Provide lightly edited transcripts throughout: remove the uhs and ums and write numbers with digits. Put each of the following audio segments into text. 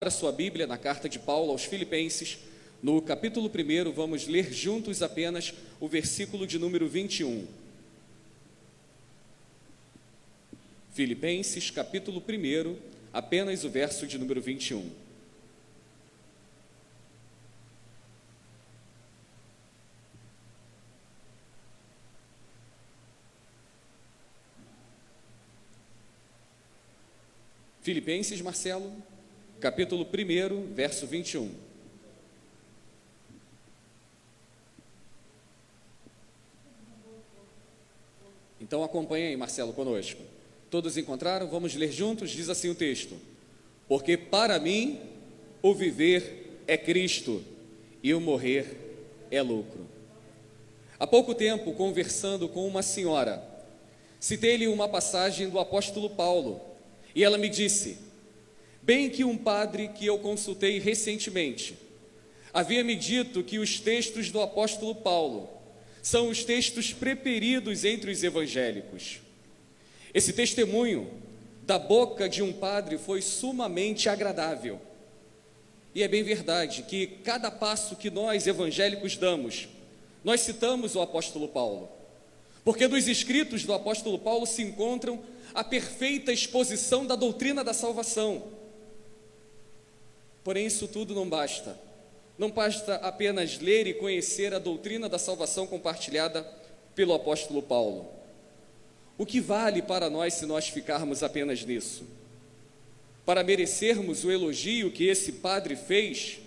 Abra sua Bíblia na carta de Paulo aos Filipenses, no capítulo 1, vamos ler juntos apenas o versículo de número 21. Filipenses, capítulo 1, apenas o verso de número 21. Filipenses, Marcelo, capítulo 1, verso 21. Então acompanhe aí, Marcelo, conosco. Todos encontraram? Vamos ler juntos? Diz assim o texto: porque para mim o viver é Cristo e o morrer é lucro. Há pouco tempo, conversando com uma senhora, citei-lhe uma passagem do apóstolo Paulo, e ela me disse: bem que um padre que eu consultei recentemente havia me dito que os textos do apóstolo Paulo são os textos preferidos entre os evangélicos. Esse testemunho da boca de um padre foi sumamente agradável. E é bem verdade que cada passo que nós evangélicos damos, nós citamos o apóstolo Paulo, porque nos escritos do apóstolo Paulo se encontram a perfeita exposição da doutrina da salvação. Porém, isso tudo não basta. Não basta apenas ler e conhecer a doutrina da salvação compartilhada pelo apóstolo Paulo. O que vale para nós se nós ficarmos apenas nisso? Para merecermos o elogio que esse padre fez,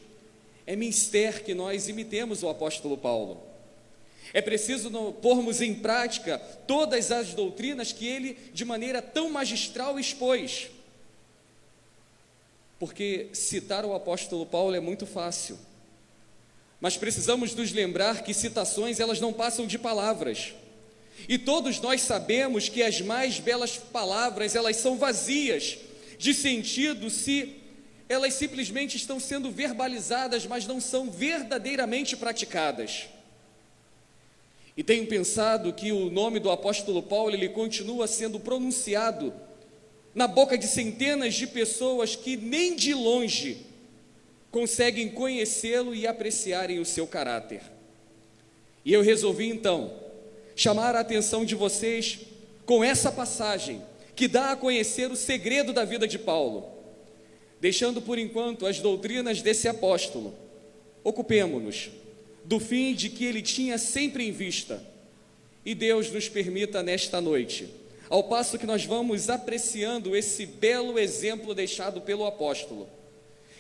é menester que nós imitemos o apóstolo Paulo. É preciso pormos em prática todas as doutrinas que ele, de maneira tão magistral, expôs. Porque citar o apóstolo Paulo é muito fácil, mas precisamos nos lembrar que citações, elas não passam de palavras, e todos nós sabemos que as mais belas palavras, elas são vazias de sentido se elas simplesmente estão sendo verbalizadas, mas não são verdadeiramente praticadas. E tenho pensado que o nome do apóstolo Paulo, ele continua sendo pronunciado na boca de centenas de pessoas que nem de longe conseguem conhecê-lo e apreciarem o seu caráter. E eu resolvi então chamar a atenção de vocês com essa passagem que dá a conhecer o segredo da vida de Paulo. Deixando por enquanto as doutrinas desse apóstolo, ocupemo-nos do fim de que ele tinha sempre em vista. E Deus nos permita nesta noite, ao passo que nós vamos apreciando esse belo exemplo deixado pelo apóstolo,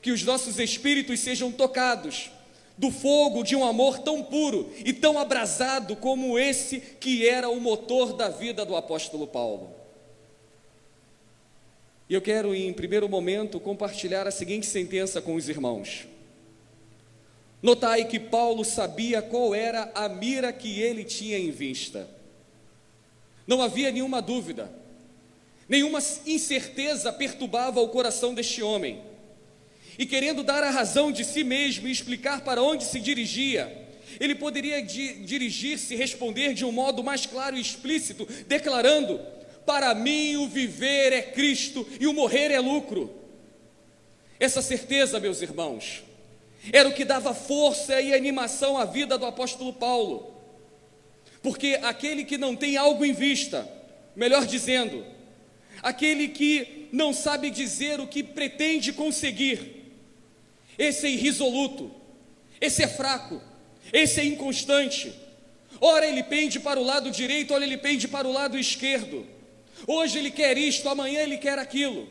que os nossos espíritos sejam tocados do fogo de um amor tão puro e tão abrasado como esse que era o motor da vida do apóstolo Paulo. E eu quero, em primeiro momento, compartilhar a seguinte sentença com os irmãos. Notai que Paulo sabia qual era a mira que ele tinha em vista. Não havia nenhuma dúvida, nenhuma incerteza perturbava o coração deste homem. E querendo dar a razão de si mesmo e explicar para onde se dirigia, ele poderia dirigir-se, responder de um modo mais claro e explícito, declarando: para mim o viver é Cristo e o morrer é lucro. Essa certeza, meus irmãos, era o que dava força e animação à vida do apóstolo Paulo. Porque aquele que não tem algo em vista, melhor dizendo, aquele que não sabe dizer o que pretende conseguir, esse é irresoluto, esse é fraco, esse é inconstante. Ora ele pende para o lado direito, ora ele pende para o lado esquerdo. Hoje ele quer isto, amanhã ele quer aquilo.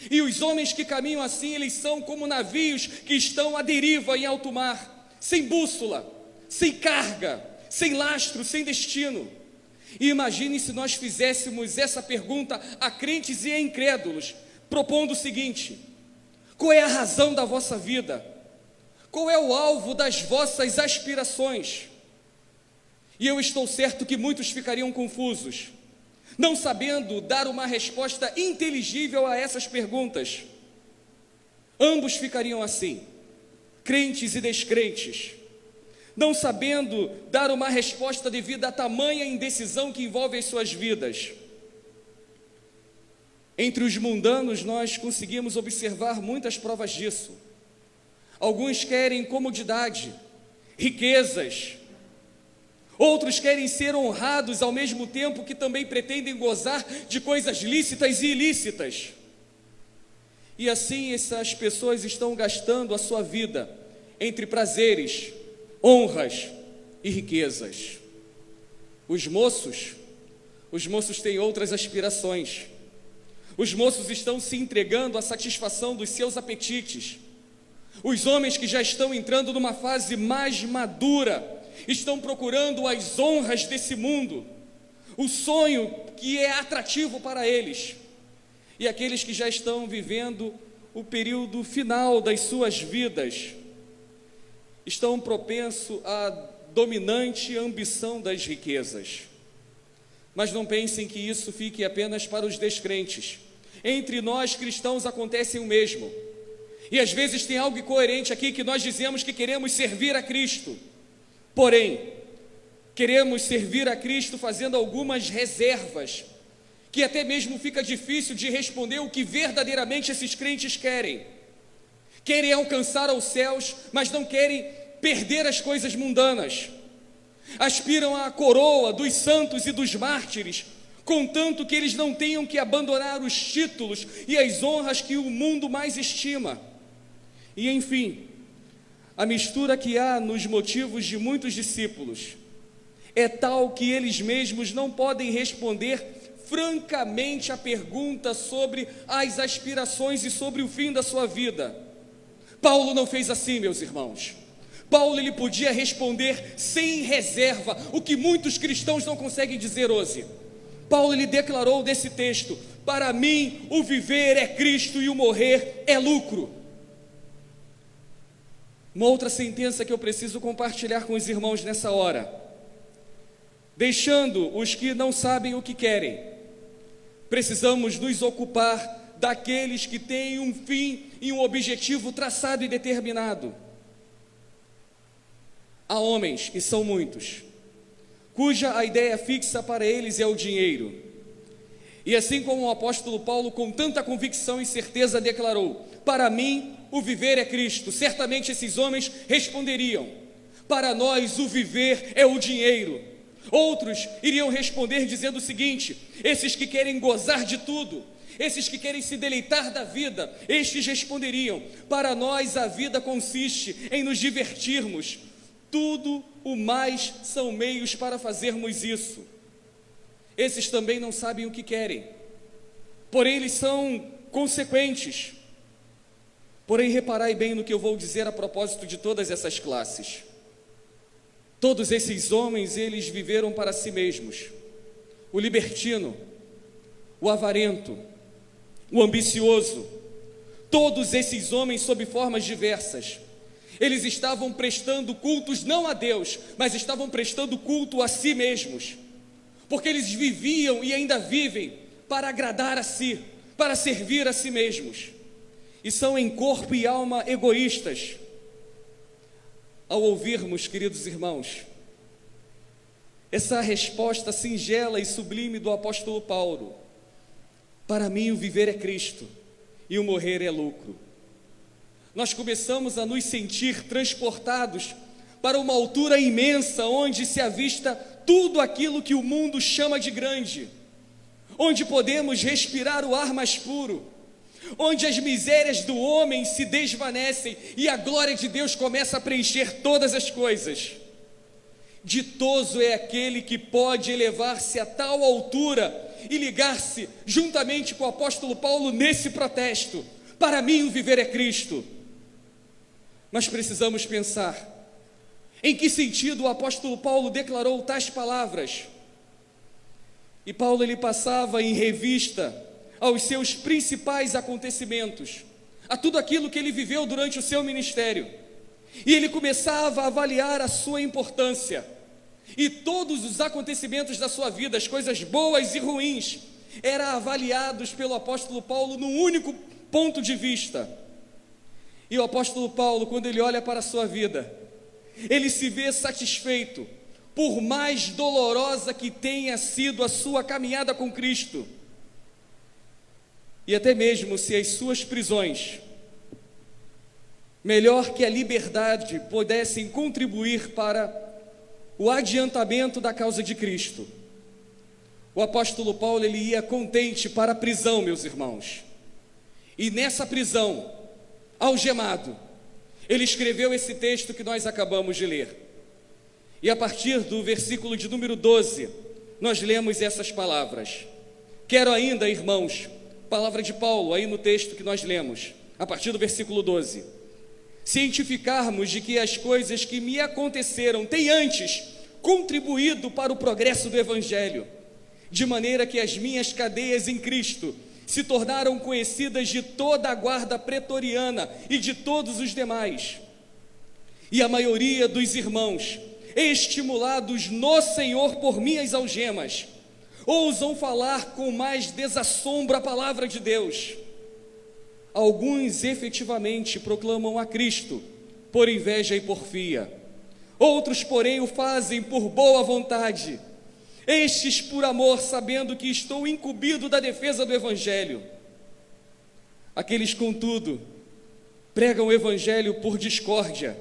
E os homens que caminham assim, eles são como navios que estão à deriva em alto mar, sem bússola, sem carga, sem lastro, sem destino. E imagine se nós fizéssemos essa pergunta a crentes e a incrédulos, propondo o seguinte: qual é a razão da vossa vida? Qual é o alvo das vossas aspirações? E eu estou certo que muitos ficariam confusos, não sabendo dar uma resposta inteligível a essas perguntas. Ambos ficariam assim, crentes e descrentes, não sabendo dar uma resposta devido à tamanha indecisão que envolve as suas vidas. Entre os mundanos, nós conseguimos observar muitas provas disso. Alguns querem comodidade, riquezas. Outros querem ser honrados ao mesmo tempo que também pretendem gozar de coisas lícitas e ilícitas. E assim essas pessoas estão gastando a sua vida entre prazeres, honras e riquezas. Os moços têm outras aspirações. Os moços estão se entregando à satisfação dos seus apetites. Os homens que já estão entrando numa fase mais madura estão procurando as honras desse mundo, o sonho que é atrativo para eles. E aqueles que já estão vivendo o período final das suas vidas estão propensos à dominante ambição das riquezas. Mas não pensem que isso fique apenas para os descrentes. Entre nós cristãos acontece o mesmo. E às vezes tem algo incoerente aqui, que nós dizemos que queremos servir a Cristo. Porém, queremos servir a Cristo fazendo algumas reservas, que até mesmo fica difícil de responder o que verdadeiramente esses crentes querem. Querem alcançar aos céus, mas não querem perder as coisas mundanas. Aspiram à coroa dos santos e dos mártires, contanto que eles não tenham que abandonar os títulos e as honras que o mundo mais estima. E enfim, a mistura que há nos motivos de muitos discípulos é tal que eles mesmos não podem responder francamente a pergunta sobre as aspirações e sobre o fim da sua vida. Paulo não fez assim, meus irmãos. Paulo ele podia responder sem reserva o que muitos cristãos não conseguem dizer hoje. Paulo ele declarou desse texto: para mim o viver é Cristo e o morrer é lucro. Uma outra sentença que eu preciso compartilhar com os irmãos nessa hora: deixando os que não sabem o que querem, precisamos nos ocupar daqueles que têm um fim e um objetivo traçado e determinado. Há homens, e são muitos, cuja a ideia fixa para eles é o dinheiro. E assim como o apóstolo Paulo, com tanta convicção e certeza, declarou: para mim o viver é Cristo, certamente esses homens responderiam: para nós o viver é o dinheiro. Outros iriam responder dizendo o seguinte: esses que querem gozar de tudo, esses que querem se deleitar da vida, estes responderiam: para nós a vida consiste em nos divertirmos. Tudo o mais são meios para fazermos isso. Esses também não sabem o que querem, porém eles são consequentes. Porém, reparai bem no que eu vou dizer a propósito de todas essas classes. Todos esses homens, eles viveram para si mesmos. O libertino, o avarento, o ambicioso, todos esses homens sob formas diversas, eles estavam prestando cultos não a Deus, mas estavam prestando culto a si mesmos, porque eles viviam e ainda vivem para agradar a si, para servir a si mesmos, e são em corpo e alma egoístas. Ao ouvirmos, queridos irmãos, essa resposta singela e sublime do apóstolo Paulo: para mim o viver é Cristo e o morrer é lucro, nós começamos a nos sentir transportados para uma altura imensa, onde se avista tudo aquilo que o mundo chama de grande, onde podemos respirar o ar mais puro, onde as misérias do homem se desvanecem e a glória de Deus começa a preencher todas as coisas. Ditoso é aquele que pode elevar-se a tal altura e ligar-se juntamente com o apóstolo Paulo nesse protesto: para mim o viver é Cristo. Mas precisamos pensar em que sentido o apóstolo Paulo declarou tais palavras. E Paulo ele passava em revista aos seus principais acontecimentos, a tudo aquilo que ele viveu durante o seu ministério, e ele começava a avaliar a sua importância, e todos os acontecimentos da sua vida, as coisas boas e ruins, eram avaliados pelo apóstolo Paulo num único ponto de vista. E o apóstolo Paulo, quando ele olha para a sua vida, ele se vê satisfeito, por mais dolorosa que tenha sido a sua caminhada com Cristo. e até mesmo se as suas prisões, melhor que a liberdade, pudessem contribuir para o adiantamento da causa de Cristo. O apóstolo Paulo, ele ia contente para a prisão, meus irmãos. E nessa prisão, algemado, ele escreveu esse texto que nós acabamos de ler. E a partir do versículo de número 12, nós lemos essas palavras. Quero ainda, irmãos, palavra de Paulo aí no texto que nós lemos, a partir do versículo 12, cientificarmos de que as coisas que me aconteceram têm antes contribuído para o progresso do Evangelho, de maneira que as minhas cadeias em Cristo se tornaram conhecidas de toda a guarda pretoriana e de todos os demais. E a maioria dos irmãos, estimulados no Senhor por minhas algemas, ousam falar com mais desassombro a palavra de Deus. Alguns efetivamente proclamam a Cristo por inveja e porfia, outros, porém, o fazem por boa vontade, estes por amor, sabendo que estou incumbido da defesa do Evangelho. Aqueles, contudo, pregam o Evangelho por discórdia,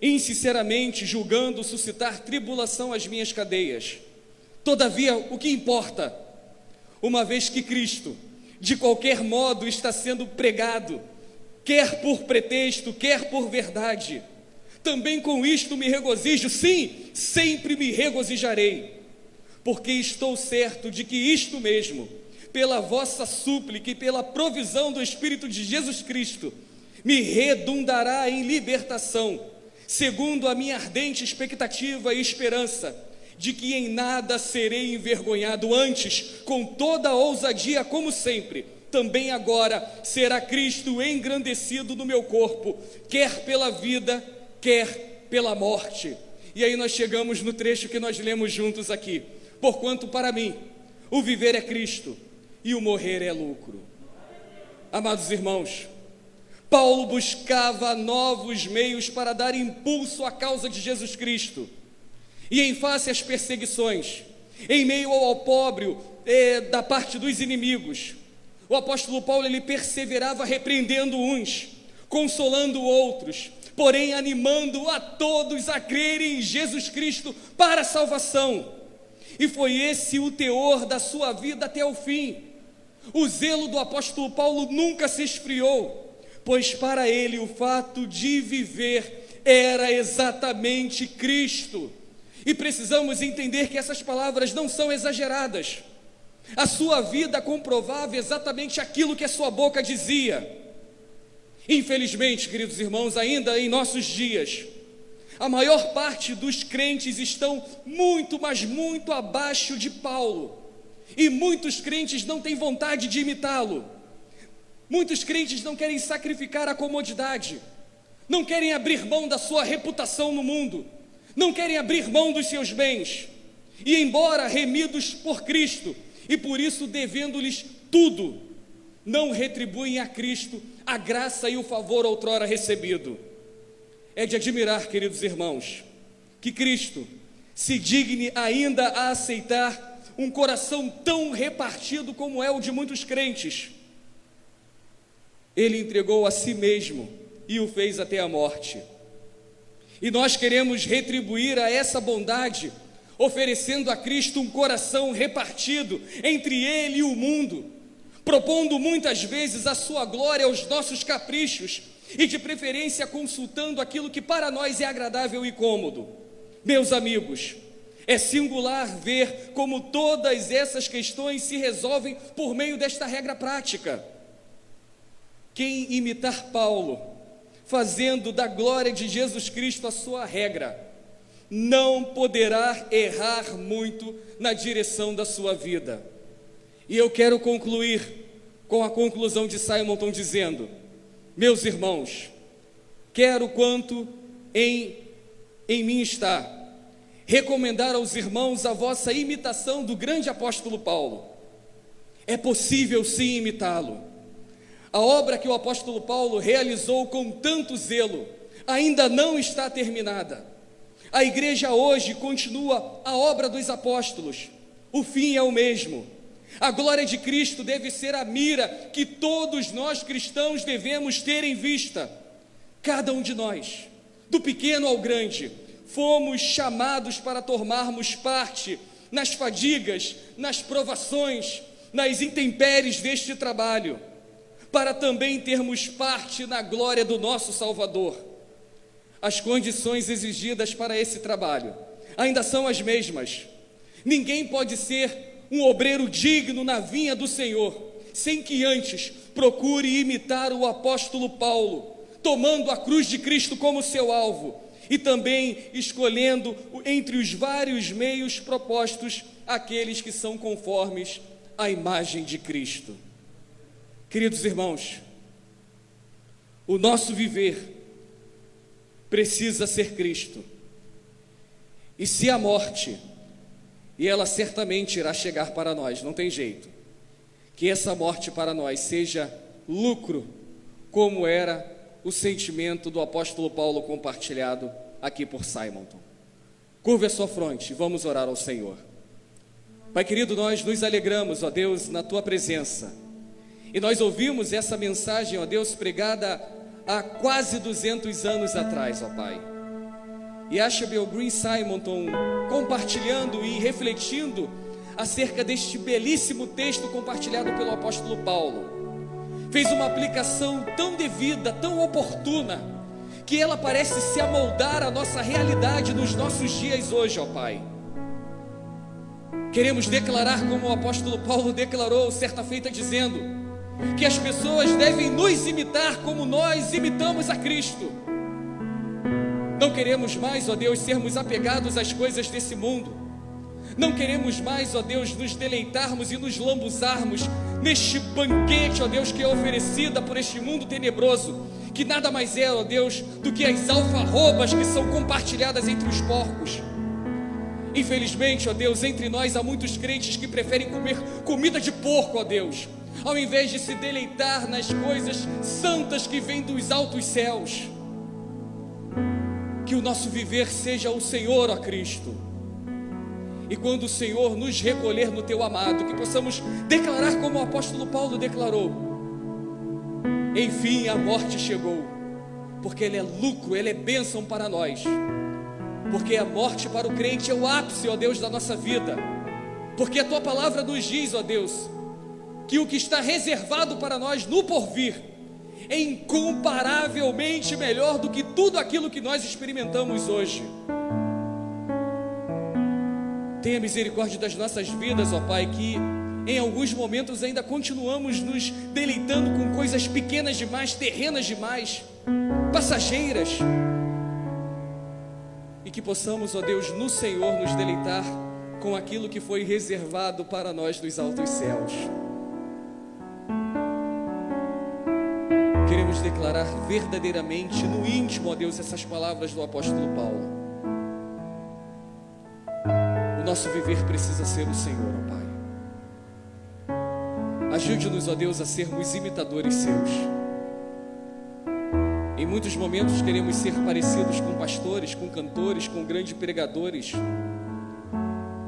insinceramente julgando suscitar tribulação às minhas cadeias. Todavia, o que importa, uma vez que Cristo, de qualquer modo, está sendo pregado, quer por pretexto, quer por verdade, também com isto me regozijo, sim, sempre me regozijarei, porque estou certo de que isto mesmo, pela vossa súplica e pela provisão do Espírito de Jesus Cristo, me redundará em libertação, segundo a minha ardente expectativa e esperança, de que em nada serei envergonhado, antes, com toda a ousadia, como sempre, também agora será Cristo engrandecido no meu corpo, quer pela vida, quer pela morte. E aí nós chegamos no trecho que nós lemos juntos aqui. Porquanto para mim, o viver é Cristo e o morrer é lucro. Amados irmãos, Paulo buscava novos meios para dar impulso à causa de Jesus Cristo. E em face às perseguições, em meio ao opróbrio da parte dos inimigos, o apóstolo Paulo, ele perseverava repreendendo uns, consolando outros, porém animando a todos a crerem em Jesus Cristo para a salvação. E foi esse o teor da sua vida até o fim. O zelo do apóstolo Paulo nunca se esfriou, pois para ele o fato de viver era exatamente Cristo. E precisamos entender que essas palavras não são exageradas. A sua vida comprovava exatamente aquilo que a sua boca dizia. Infelizmente, queridos irmãos, ainda em nossos dias, a maior parte dos crentes estão muito, mas muito abaixo de Paulo. E muitos crentes não têm vontade de imitá-lo. Muitos crentes não querem sacrificar a comodidade, não querem abrir mão da sua reputação no mundo, não querem abrir mão dos seus bens, e embora remidos por Cristo, e por isso devendo-lhes tudo, não retribuem a Cristo a graça e o favor outrora recebido. É de admirar, queridos irmãos, que Cristo se digne ainda a aceitar um coração tão repartido como é o de muitos crentes. Ele entregou a si mesmo e o fez até a morte. E nós queremos retribuir a essa bondade, oferecendo a Cristo um coração repartido entre Ele e o mundo, propondo muitas vezes a sua glória aos nossos caprichos e de preferência consultando aquilo que para nós é agradável e cômodo. Meus amigos, é singular ver como todas essas questões se resolvem por meio desta regra prática. Quem imitar Paulo, fazendo da glória de Jesus Cristo a sua regra, não poderá errar muito na direção da sua vida. E eu quero concluir com a conclusão de Simonton dizendo: meus irmãos, quero quanto em mim está, recomendar aos irmãos a vossa imitação do grande apóstolo Paulo. É possível sim imitá-lo. A obra que o apóstolo Paulo realizou com tanto zelo ainda não está terminada. A igreja hoje continua a obra dos apóstolos. O fim é o mesmo. A glória de Cristo deve ser a mira que todos nós cristãos devemos ter em vista. Cada um de nós, do pequeno ao grande, fomos chamados para tomarmos parte nas fadigas, nas provações, nas intempéries deste trabalho, para também termos parte na glória do nosso Salvador. As condições exigidas para esse trabalho ainda são as mesmas. Ninguém pode ser um obreiro digno na vinha do Senhor, sem que antes procure imitar o apóstolo Paulo, tomando a cruz de Cristo como seu alvo, e também escolhendo entre os vários meios propostos aqueles que são conformes à imagem de Cristo. Queridos irmãos, o nosso viver precisa ser Cristo, e se a morte, e ela certamente irá chegar para nós, não tem jeito, que essa morte para nós seja lucro, como era o sentimento do apóstolo Paulo compartilhado aqui por Simonton. Curva a sua fronte, vamos orar ao Senhor. Pai querido, nós nos alegramos, ó Deus, na Tua presença, e nós ouvimos essa mensagem, ó Deus, pregada há quase 200 anos atrás, ó Pai. E Ashabyl Green Simonton compartilhando e refletindo acerca deste belíssimo texto compartilhado pelo apóstolo Paulo, fez uma aplicação tão devida, tão oportuna, que ela parece se amoldar à nossa realidade nos nossos dias hoje, ó Pai. Queremos declarar como o apóstolo Paulo declarou certa feita, dizendo que as pessoas devem nos imitar como nós imitamos a Cristo. Não queremos mais, ó Deus, sermos apegados às coisas desse mundo. Não queremos mais, ó Deus, nos deleitarmos e nos lambuzarmos neste banquete, ó Deus, que é oferecida por este mundo tenebroso, que nada mais é, ó Deus, do que as alfarrobas que são compartilhadas entre os porcos. Infelizmente, ó Deus, entre nós há muitos crentes que preferem comer comida de porco, ó Deus, ao invés de se deleitar nas coisas santas que vêm dos altos céus. Que o nosso viver seja o Senhor, ó Cristo, e quando o Senhor nos recolher no Teu amado, que possamos declarar como o apóstolo Paulo declarou: enfim a morte chegou, porque ela é lucro, ela é bênção para nós, porque a morte para o crente é o ápice, ó Deus, da nossa vida, porque a Tua palavra nos diz, ó Deus, que o que está reservado para nós no porvir é incomparavelmente melhor do que tudo aquilo que nós experimentamos hoje. Tenha misericórdia das nossas vidas, ó Pai, que em alguns momentos ainda continuamos nos deleitando com coisas pequenas demais, terrenas demais, passageiras, e que possamos, ó Deus, no Senhor nos deleitar com aquilo que foi reservado para nós dos altos céus. Queremos declarar verdadeiramente no íntimo, ó Deus, essas palavras do apóstolo Paulo. O nosso viver precisa ser o Senhor, ó Pai. Ajude-nos, ó Deus, a sermos imitadores seus. Em muitos momentos queremos ser parecidos com pastores, com cantores, com grandes pregadores,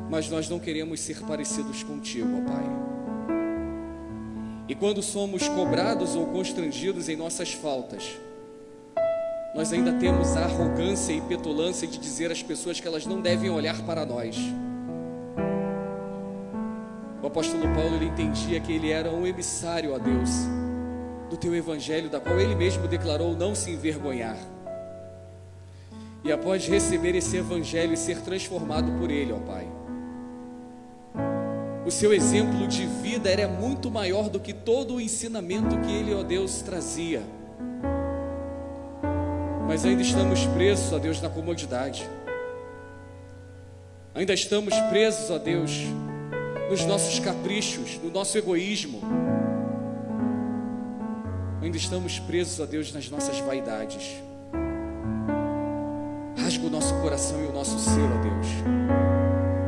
mas nós não queremos ser parecidos contigo, ó Pai. E quando somos cobrados ou constrangidos em nossas faltas, nós ainda temos a arrogância e petulância de dizer às pessoas que elas não devem olhar para nós. O apóstolo Paulo, ele entendia que ele era um emissário a Deus do Teu Evangelho, da qual ele mesmo declarou não se envergonhar. E após receber esse Evangelho e ser transformado por ele, ó Pai, o seu exemplo de vida era muito maior do que todo o ensinamento que ele, ó Deus, trazia. Mas ainda estamos presos, ó Deus, na comodidade. Ainda estamos presos, ó Deus, nos nossos caprichos, no nosso egoísmo. Ainda estamos presos, ó Deus, nas nossas vaidades. Rasga o nosso coração e o nosso ser, ó Deus,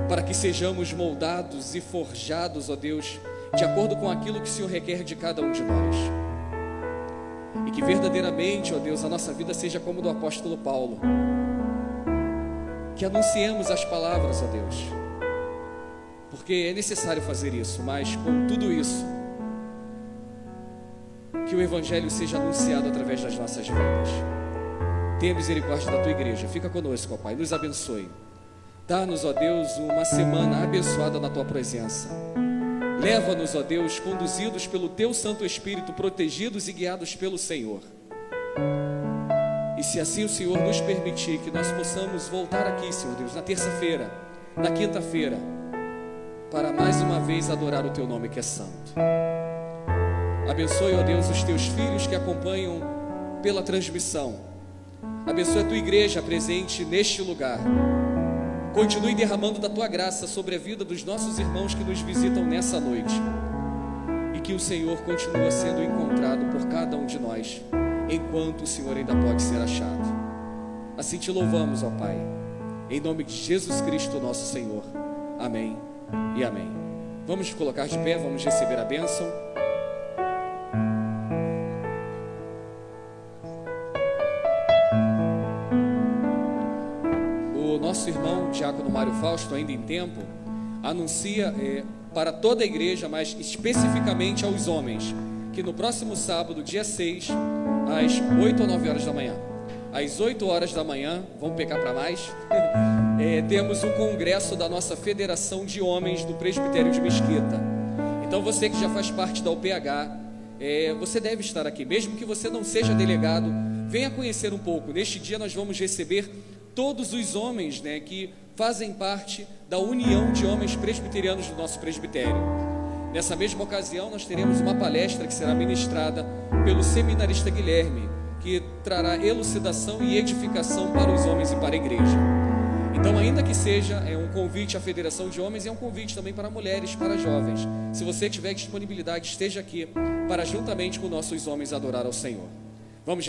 para que sejamos moldados e forjados, ó Deus, de acordo com aquilo que o Senhor requer de cada um de nós. E que verdadeiramente, ó Deus, a nossa vida seja como do apóstolo Paulo, que anunciemos as palavras, ó Deus, porque é necessário fazer isso, mas com tudo isso, que o Evangelho seja anunciado através das nossas vidas. Tenha misericórdia da tua igreja, fica conosco, ó Pai, nos abençoe. Dá-nos, ó Deus, uma semana abençoada na tua presença. Leva-nos, ó Deus, conduzidos pelo teu Santo Espírito, protegidos e guiados pelo Senhor. E se assim o Senhor nos permitir, que nós possamos voltar aqui, Senhor Deus, na terça-feira, na quinta-feira, para mais uma vez adorar o teu nome que é santo. Abençoe, ó Deus, os teus filhos que acompanham pela transmissão. Abençoe a tua igreja presente neste lugar. Continue derramando da tua graça sobre a vida dos nossos irmãos que nos visitam nessa noite. E que o Senhor continue sendo encontrado por cada um de nós, enquanto o Senhor ainda pode ser achado. Assim te louvamos, ó Pai, em nome de Jesus Cristo, nosso Senhor. Amém e amém. Vamos nos colocar de pé, vamos receber a bênção. O nosso irmão Diácono Mário Fausto, ainda em tempo, anuncia para toda a igreja, mas especificamente aos homens, que no próximo sábado, dia 6, às 8 ou 9 horas da manhã, às 8 horas da manhã, vamos pecar para mais, temos um congresso da nossa Federação de Homens do Presbitério de Mesquita. Então você que já faz parte da UPH, você deve estar aqui, mesmo que você não seja delegado, venha conhecer um pouco. Neste dia nós vamos receber todos os homens, que fazem parte da União de Homens Presbiterianos do nosso presbitério. Nessa mesma ocasião nós teremos uma palestra que será ministrada pelo seminarista Guilherme, que trará elucidação e edificação para os homens e para a igreja. Então, ainda que seja um convite à Federação de Homens, é um convite também para mulheres, para jovens. Se você tiver disponibilidade, esteja aqui para juntamente com nossos homens adorar ao Senhor.